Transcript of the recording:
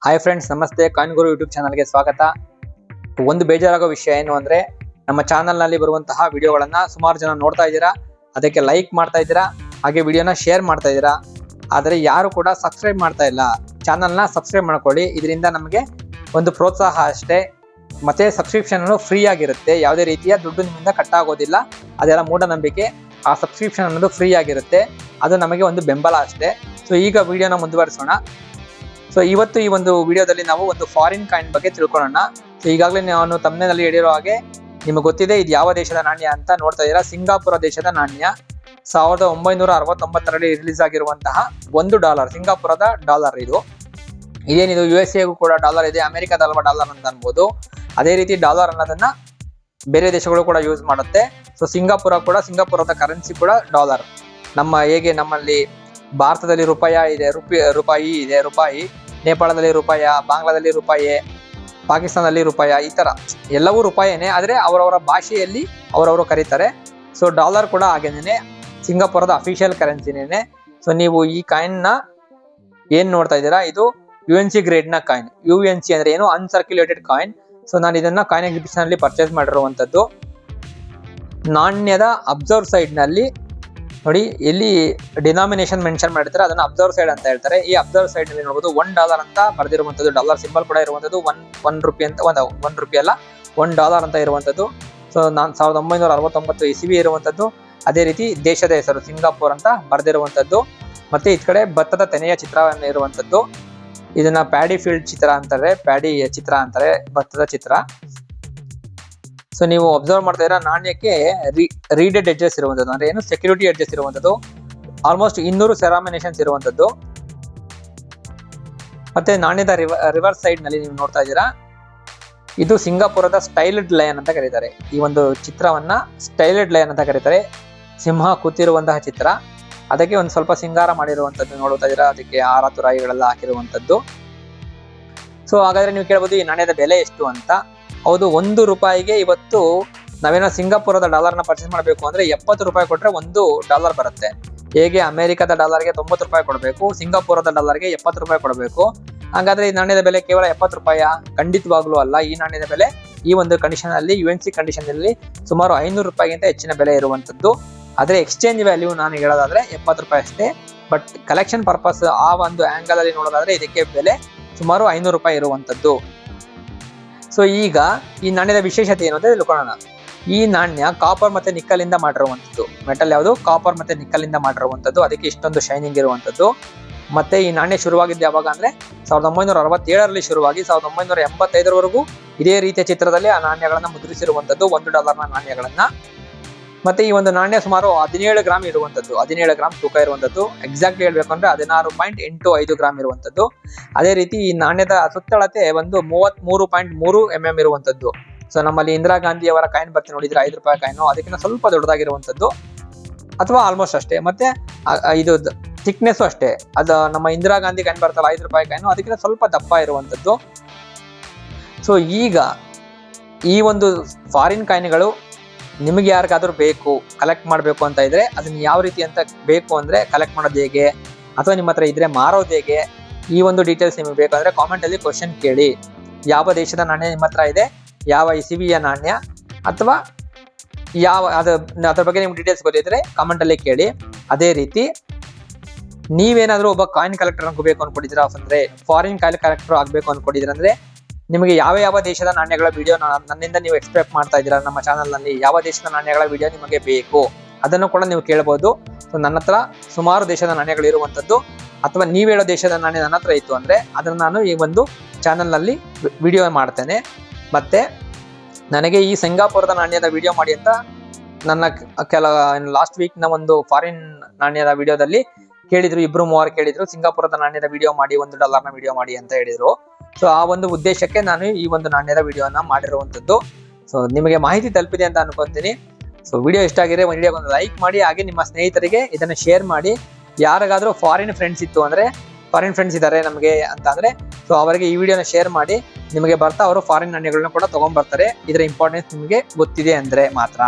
Hi friends, ನಮಸ್ತೆ. Coin ಗುರು YouTube ಚಾನಲ್ಗೆ ಸ್ವಾಗತ. ಒಂದು ಬೇಜಾರಾಗೋ ವಿಷಯ ಏನು ಅಂದ್ರೆ, ನಮ್ಮ ಚಾನಲ್ನಲ್ಲಿ ಬರುವಂತಹ ವಿಡಿಯೋಗಳನ್ನ ಸುಮಾರು ಜನ ನೋಡ್ತಾ ಇದ್ದೀರಾ, ಅದಕ್ಕೆ ಲೈಕ್ ಮಾಡ್ತಾ ಇದ್ದೀರಾ, ಹಾಗೆ ವಿಡಿಯೋನ ಶೇರ್ ಮಾಡ್ತಾ ಇದ್ದೀರಾ. ಆದರೆ ಯಾರು ಕೂಡ ಸಬ್ಸ್ಕ್ರೈಬ್ ಮಾಡ್ತಾ ಇಲ್ಲ. ಚಾನಲ್ನ ಸಬ್ಸ್ಕ್ರೈಬ್ ಮಾಡ್ಕೊಳ್ಳಿ, ಇದರಿಂದ ನಮಗೆ ಒಂದು ಪ್ರೋತ್ಸಾಹ ಅಷ್ಟೇ. ಮತ್ತೆ ಸಬ್ಸ್ಕ್ರಿಪ್ಷನ್ ಫ್ರೀ ಆಗಿರುತ್ತೆ, ಯಾವುದೇ ರೀತಿಯ ದುಡ್ಡು ನಿಮ್ಮಿಂದ ಕಟ್ ಆಗೋದಿಲ್ಲ. ಅದೆಲ್ಲ ಮೂಢನಂಬಿಕೆ. ಆ ಸಬ್ಸ್ಕ್ರಿಪ್ಷನ್ ಅನ್ನೋದು ಫ್ರೀ ಆಗಿರುತ್ತೆ, ಅದು ನಮಗೆ ಒಂದು ಬೆಂಬಲ ಅಷ್ಟೇ. ಸೊ ಈಗ ವಿಡಿಯೋನ ಮುಂದುವರಿಸೋಣ. ಸೊ ಇವತ್ತು ಈ ಒಂದು ವಿಡಿಯೋದಲ್ಲಿ ನಾವು ಒಂದು ಫಾರಿನ್ ಕಾಯಿನ್ ಬಗ್ಗೆ ತಿಳ್ಕೊಳ್ಳೋಣ. ಸೊ ಈಗಾಗಲೇ ನಾನು ತಮ್ಮನೇಲಿ ಹೇಳಿರೋ ಹಾಗೆ ನಿಮಗೆ ಗೊತ್ತಿದೆ ಇದು ಯಾವ ದೇಶದ ನಾಣ್ಯ ಅಂತ ನೋಡ್ತಾ ಇದ್ದೀರಾ. ಸಿಂಗಾಪುರ ದೇಶದ ನಾಣ್ಯ. 1969ರಲ್ಲಿ ರಿಲೀಸ್ ಆಗಿರುವಂತಹ $1, ಸಿಂಗಾಪುರದ ಡಾಲರ್ ಇದು. ಇದೇನಿದು USA ಕೂಡ ಡಾಲರ್ ಇದೆ, ಅಮೆರಿಕದಲ್ವ ಡಾಲರ್ ಅಂತ ಅನ್ಬೋದು. ಅದೇ ರೀತಿ ಡಾಲರ್ ಅನ್ನೋದನ್ನ ಬೇರೆ ದೇಶಗಳು ಕೂಡ ಯೂಸ್ ಮಾಡುತ್ತೆ. ಸೊ ಸಿಂಗಾಪುರದ ಕರೆನ್ಸಿ ಕೂಡ ಡಾಲರ್. ಹೇಗೆ ನಮ್ಮಲ್ಲಿ ಭಾರತದಲ್ಲಿ ರೂಪಾಯಿ ಇದೆ, ನೇಪಾಳದಲ್ಲಿ ರೂಪಾಯಿ, ಬಾಂಗ್ಲಾದಲ್ಲಿ ರೂಪಾಯಿ, ಪಾಕಿಸ್ತಾನದಲ್ಲಿ ರೂಪಾಯಿ, ಈ ತರ ಎಲ್ಲವೂ ರೂಪಾಯಿನೇ, ಆದ್ರೆ ಅವರವರ ಭಾಷೆಯಲ್ಲಿ ಅವರವರು ಕರೀತಾರೆ. ಸೊ ಡಾಲರ್ ಕೂಡ ಹಾಗೇನೆ ಸಿಂಗಾಪುರದ ಅಫಿಷಿಯಲ್ ಕರೆನ್ಸಿನೇನೆ. ಸೊ ನೀವು ಈ ಕಾಯಿನ್ ನ ಏನ್ ನೋಡ್ತಾ ಇದ್ದೀರಾ, ಇದು UNC ಗ್ರೇಡ್ ನ ಕಾಯಿನ್. UNC ಅಂದ್ರೆ ಏನು, ಅನ್ಸರ್ಕ್ಯುಲೇಟೆಡ್ ಕಾಯಿನ್. ಸೊ ನಾನು ಇದನ್ನ ಕಾಯಿನ್ ಎಕ್ಸಿಬಿಷನ್ ಅಲ್ಲಿ ಪರ್ಚೇಸ್ ಮಾಡಿರುವಂತದ್ದು. ನಾಣ್ಯದ ಅಬ್ಸರ್ವ್ ಸೈಡ್ ನಲ್ಲಿ ನೋಡಿ, ಎಲ್ಲಿ ಡಿನಾಮಿನೇಷನ್ ಮೆನ್ಷನ್ ಮಾಡಿರ್ತಾರೆ ಅದನ್ನ ಅಬ್ಸರ್ವ್ ಸೈಡ್ ಅಂತ ಹೇಳ್ತಾರೆ. ಈ ಅಬ್ಸರ್ವ್ ಸೈಡ್ ನಲ್ಲಿ ನೋಡಬಹುದು $1 ಅಂತ ಬರೆದಿರುವಂತದ್ದು, ಡಾಲರ್ ಸಿಂಬಲ್ ಕೂಡ ಇರುವಂತದ್ದು. ಒನ್ ರೂಪಾಯಿ ಅಂತ, ಒನ್ ರೂಪಾಯಿ ಅಲ್ಲ, $1 ಅಂತ ಇರುವಂತದ್ದು. ಸೊ 1969 ಇಸವಿ ಇರುವಂತದ್ದು. ಅದೇ ರೀತಿ ದೇಶದ ಹೆಸರು ಸಿಂಗಾಪುರ್ ಅಂತ ಬರೆದಿರುವಂತದ್ದು. ಮತ್ತೆ ಈ ಕಡೆ ಭತ್ತದ ತೆನೆಯ ಚಿತ್ರವನ್ನು ಇರುವಂತದ್ದು. ಇದನ್ನ ಪ್ಯಾಡಿ ಫೀಲ್ಡ್ ಚಿತ್ರ ಅಂತಾರೆ, ಪ್ಯಾಡಿ ಚಿತ್ರ ಅಂತಾರೆ, ಭತ್ತದ ಚಿತ್ರ. ಸೊ ನೀವು ಅಬ್ಸರ್ವ್ ಮಾಡ್ತಾ ಇರೋ ನಾಣ್ಯಕ್ಕೆ ರೀಡೆಡ್ ಎಡ್ಜಸ್ ಇರುವಂತದ್ದು, ಅಂದ್ರೆ ಏನು, ಸೆಕ್ಯೂರಿಟಿ ಎಡ್ಜಸ್ ಇರುವಂತದ್ದು. ಆಲ್ಮೋಸ್ಟ್ 200 ಸೆರಾಮಿನೇಷನ್ಸ್ ಇರುವಂತದ್ದು. ಮತ್ತೆ ನಾಣ್ಯದ ರಿವರ್ಸ್ ಸೈಡ್ ನಲ್ಲಿ ನೀವು ನೋಡ್ತಾ ಇದ್ದೀರಾ, ಇದು ಸಿಂಗಾಪುರದ ಸ್ಟೈಲ್ಡ್ ಲಯನ್ ಅಂತ ಕರೀತಾರೆ. ಈ ಒಂದು ಚಿತ್ರವನ್ನ ಸ್ಟೈಲ್ಡ್ ಲಯನ್ ಅಂತ ಕರೀತಾರೆ. ಸಿಂಹ ಕೂತಿರುವಂತಹ ಚಿತ್ರ, ಅದಕ್ಕೆ ಒಂದು ಸ್ವಲ್ಪ ಸಿಂಗಾರ ಮಾಡಿರುವಂತದ್ದು ನೋಡ್ತಾ ಇದ್ದೀರಾ. ಅದಕ್ಕೆ ಆರ ತುರಾಯಿಗಳೆಲ್ಲ ಹಾಕಿರುವಂತದ್ದು. ಸೊ ಹಾಗಾದ್ರೆ ನೀವು ಕೇಳಬಹುದು ಈ ನಾಣ್ಯದ ಬೆಲೆ ಎಷ್ಟು ಅಂತ. ಹೌದು, $1 ಇವತ್ತು ನಾವೇನೋ ಸಿಂಗಾಪುರದ ಡಾಲರ್ನ ಪರ್ಚೇಸ್ ಮಾಡಬೇಕು ಅಂದ್ರೆ $70 ಕೊಟ್ರೆ $1 ಬರುತ್ತೆ. ಹೇಗೆ ಅಮೆರಿಕದ ಡಾಲರ್ಗೆ $90 ಕೊಡಬೇಕು, ಸಿಂಗಾಪುರದ ಡಾಲರ್ಗೆ $70 ಕೊಡಬೇಕು. ಹಾಗಾದ್ರೆ ಈ ನಾಣ್ಯದ ಬೆಲೆ ಕೇವಲ $70? ಖಂಡಿತವಾಗ್ಲೂ ಅಲ್ಲ. ಈ ನಾಣ್ಯದ ಬೆಲೆ ಈ ಒಂದು ಕಂಡೀಷನ್ ಅಲ್ಲಿ, UNC ಕಂಡೀಷನ್ ಅಲ್ಲಿ ಸುಮಾರು $500 ಹೆಚ್ಚಿನ ಬೆಲೆ ಇರುವಂತದ್ದು. ಆದ್ರೆ ಎಕ್ಸ್ಚೇಂಜ್ ವ್ಯಾಲ್ಯೂ ನಾನು ಹೇಳೋದಾದ್ರೆ $70 ಅಷ್ಟೇ. ಬಟ್ ಕಲೆಕ್ಷನ್ ಪರ್ಪಸ್ ಆ ಒಂದು ಆಂಗಲ್ ಅಲ್ಲಿ ನೋಡೋದಾದ್ರೆ ಇದಕ್ಕೆ ಬೆಲೆ ಸುಮಾರು $500 ಇರುವಂತದ್ದು. ಸೊ ಈಗ ಈ ನಾಣ್ಯದ ವಿಶೇಷತೆ ಏನು ಅಂತ ತಿಳ್ಕೊಳ್ಳೋಣ. ಈ ನಾಣ್ಯ ಕಾಪರ್ ಮತ್ತೆ ನಿಕ್ಕಲ್ ಇಂದ ಮಾಡಿರುವಂತದ್ದು. ಮೆಟಲ್ ಯಾವುದು, ಕಾಪರ್ ಮತ್ತೆ ನಿಕ್ಕಲ್ ಇಂದ ಮಾಡಿರುವಂತದ್ದು. ಅದಕ್ಕೆ ಇಷ್ಟೊಂದು ಶೈನಿಂಗ್ ಇರುವಂತದ್ದು. ಮತ್ತೆ ಈ ನಾಣ್ಯ ಶುರುವಾಗಿದ್ದು ಯಾವಾಗ ಅಂದ್ರೆ 1967ರಲ್ಲಿ ಶುರುವಾಗಿ 1985ರವರೆಗೂ ಇದೇ ರೀತಿಯ ಚಿತ್ರದಲ್ಲಿ ಆ ನಾಣ್ಯಗಳನ್ನ ಮುದ್ರಿಸಿರುವಂತದ್ದು, $1 ನಾಣ್ಯಗಳನ್ನ. ಮತ್ತೆ ಈ ಒಂದು ನಾಣ್ಯ ಸುಮಾರು 17 ಗ್ರಾಮ್ ಇರುವಂತದ್ದು, 17 ಗ್ರಾಮ್ ತೂಕ ಇರುವಂತದ್ದು. ಎಕ್ಸಾಕ್ಟ್ಲಿ ಹೇಳ್ಬೇಕು ಅಂದ್ರೆ 16.85 ಗ್ರಾಮ್ ಇರುವಂತದ್ದು. ಅದೇ ರೀತಿ ಈ ನಾಣ್ಯದ ಸುತ್ತಳತೆ ಒಂದು 33.3 mm ಇರುವಂತದ್ದು. ಸೊ ನಮ್ಮಲ್ಲಿ ಇಂದಿರಾ ಗಾಂಧಿ ಅವರ ಕಾಯಿನ್ ಬರ್ತೀನಿ ನೋಡಿದ್ರೆ, $5 ಕಾಯಿನು, ಅದಕ್ಕಿಂತ ಸ್ವಲ್ಪ ದೊಡ್ಡದಾಗಿರುವಂತದ್ದು ಅಥವಾ ಆಲ್ಮೋಸ್ಟ್ ಅಷ್ಟೇ. ಮತ್ತೆ ಇದು ಥಿಕ್ನೆಸ್ ಅಷ್ಟೇ, ಅದು ನಮ್ಮ ಇಂದಿರಾ ಗಾಂಧಿ ಕಾಯಿನ್ ಬರ್ತಲ್ಲ $5 ಕಾಯಿನು, ಅದಕ್ಕಿಂತ ಸ್ವಲ್ಪ ದಪ್ಪ ಇರುವಂತದ್ದು. ಸೊ ಈಗ ಈ ಒಂದು ಫಾರಿನ್ ಕಾಯಿನ್ಗಳು ನಿಮಗೆ ಯಾರಿಗಾದ್ರೂ ಬೇಕು, ಕಲೆಕ್ಟ್ ಮಾಡಬೇಕು ಅಂತ ಇದ್ರೆ ಅದನ್ನ ಯಾವ ರೀತಿ ಅಂತ ಬೇಕು ಅಂದ್ರೆ ಕಲೆಕ್ಟ್ ಮಾಡೋದು ಹೇಗೆ, ಅಥವಾ ನಿಮ್ಮ ಹತ್ರ ಇದ್ರೆ ಮಾರೋದು ಹೇಗೆ, ಈ ಒಂದು ಡೀಟೇಲ್ಸ್ ನಿಮಗೆ ಬೇಕಂದ್ರೆ ಕಾಮೆಂಟ್ ಅಲ್ಲಿ ಕ್ವಶನ್ ಕೇಳಿ. ಯಾವ ದೇಶದ ನಾಣ್ಯ ನಿಮ್ಮ ಹತ್ರ ಇದೆ, ಯಾವ ಇಸವಿಯ ನಾಣ್ಯ, ಅಥವಾ ಅದ್ರ ಬಗ್ಗೆ ನಿಮ್ಗೆ ಡೀಟೇಲ್ಸ್ ಗೊತ್ತಿದ್ರೆ ಕಾಮೆಂಟ್ ಅಲ್ಲಿ ಕೇಳಿ. ಅದೇ ರೀತಿ ನೀವೇನಾದ್ರೂ ಒಬ್ಬ ಕಾಯಿನ್ ಕಲೆಕ್ಟರ್ ಆಗಬೇಕು ಅನ್ಕೊಂಡಿದ್ದೀರಾ, ಅಂದ್ರೆ ಫಾರಿನ್ ಕಾಯಿನ್ ಕಲೆಕ್ಟರ್ ಆಗ್ಬೇಕು ಅನ್ಕೊಂಡಿದ್ದೀರಾ ಅಂದ್ರೆ ನಿಮಗೆ ಯಾವ ದೇಶದ ನಾಣ್ಯಗಳ ವಿಡಿಯೋ ನನ್ನಿಂದ ನೀವು ಎಕ್ಸ್ಪೆಕ್ಟ್ ಮಾಡ್ತಾ ಇದ್ದೀರಾ, ನಮ್ಮ ಚಾನಲ್ ನಲ್ಲಿ ಯಾವ ದೇಶದ ನಾಣ್ಯಗಳ ವಿಡಿಯೋ ನಿಮಗೆ ಬೇಕು ಅದನ್ನು ಕೂಡ ನೀವು ಕೇಳಬಹುದು. ಸೊ ನನ್ನ ಹತ್ರ ಸುಮಾರು ದೇಶದ ನಾಣ್ಯಗಳು ಇರುವಂತದ್ದು, ಅಥವಾ ನೀವು ಹೇಳೋ ದೇಶದ ನಾಣ್ಯ ನನ್ನ ಹತ್ರ ಇತ್ತು ಅಂದ್ರೆ ಅದನ್ನ ನಾನು ಈ ಒಂದು ಚಾನಲ್ ನಲ್ಲಿ ವಿಡಿಯೋ ಮಾಡ್ತೇನೆ. ಮತ್ತೆ ನನಗೆ ಈ ಸಿಂಗಾಪುರದ ನಾಣ್ಯದ ವಿಡಿಯೋ ಮಾಡಿ ಅಂತ ನನ್ನ ಲಾಸ್ಟ್ ವೀಕ್ ನ ಒಂದು ಫಾರಿನ್ ನಾಣ್ಯದ ವಿಡಿಯೋದಲ್ಲಿ ಕೇಳಿದ್ರು, 2-3 ಕೇಳಿದ್ರು, ಸಿಂಗಾಪುರದ ನಾಣ್ಯದ ವಿಡಿಯೋ ಮಾಡಿ, $1 ವಿಡಿಯೋ ಮಾಡಿ ಅಂತ ಹೇಳಿದ್ರು. ಸೊ ಆ ಒಂದು ಉದ್ದೇಶಕ್ಕೆ ನಾನು ಈ ಒಂದು ನಾಣ್ಯದ ವಿಡಿಯೋನ ಮಾಡಿರುವಂತದ್ದು. ಸೊ ನಿಮಗೆ ಮಾಹಿತಿ ತಲುಪಿದೆ ಅಂತ ಅನ್ಕೊಂತೀನಿ. ಸೊ ವಿಡಿಯೋ ಇಷ್ಟ ಆಗಿದ್ರೆ ಒಂದು ಲೈಕ್ ಮಾಡಿ, ಹಾಗೆ ನಿಮ್ಮ ಸ್ನೇಹಿತರಿಗೆ ಇದನ್ನ ಶೇರ್ ಮಾಡಿ. ಯಾರಿಗಾದ್ರೂ ಫಾರಿನ್ ಫ್ರೆಂಡ್ಸ್ ಇತ್ತು ಅಂದ್ರೆ, ಫಾರಿನ್ ಫ್ರೆಂಡ್ಸ್ ಇದ್ದಾರೆ ನಮಗೆ ಅಂತ ಅಂದ್ರೆ, ಸೊ ಅವರಿಗೆ ಈ ವಿಡಿಯೋನ ಶೇರ್ ಮಾಡಿ. ನಿಮಗೆ ಬರ್ತಾ ಅವರು ಫಾರಿನ್ ನಾಣ್ಯಗಳನ್ನ ಕೂಡ ತಗೊಂಡ್ಬರ್ತಾರೆ. ಇದರ ಇಂಪಾರ್ಟೆನ್ಸ್ ನಿಮಗೆ ಗೊತ್ತಿದೆ ಅಂದ್ರೆ ಮಾತ್ರ.